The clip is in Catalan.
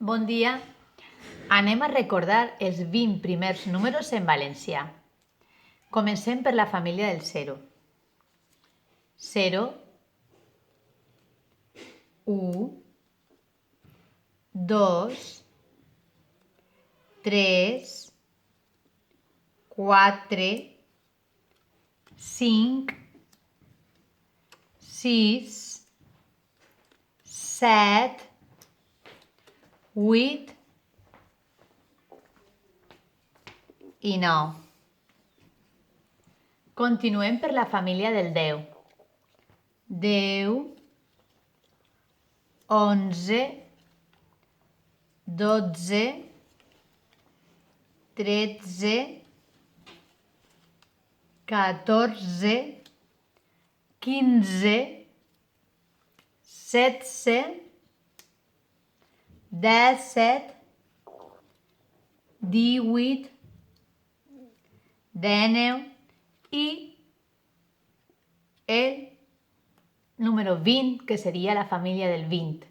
Bon dia. Anem a recordar els 20 primers números en valencià. Comencem per la família del 0. 0, 1, 2, 3, 4, 5, 6, 7, 8 i 9. Continuem per la família del 10. 10, 11, 12, 13, 14, 15, 16, 17, 18, 19 i el número 20, que seria la família del 20.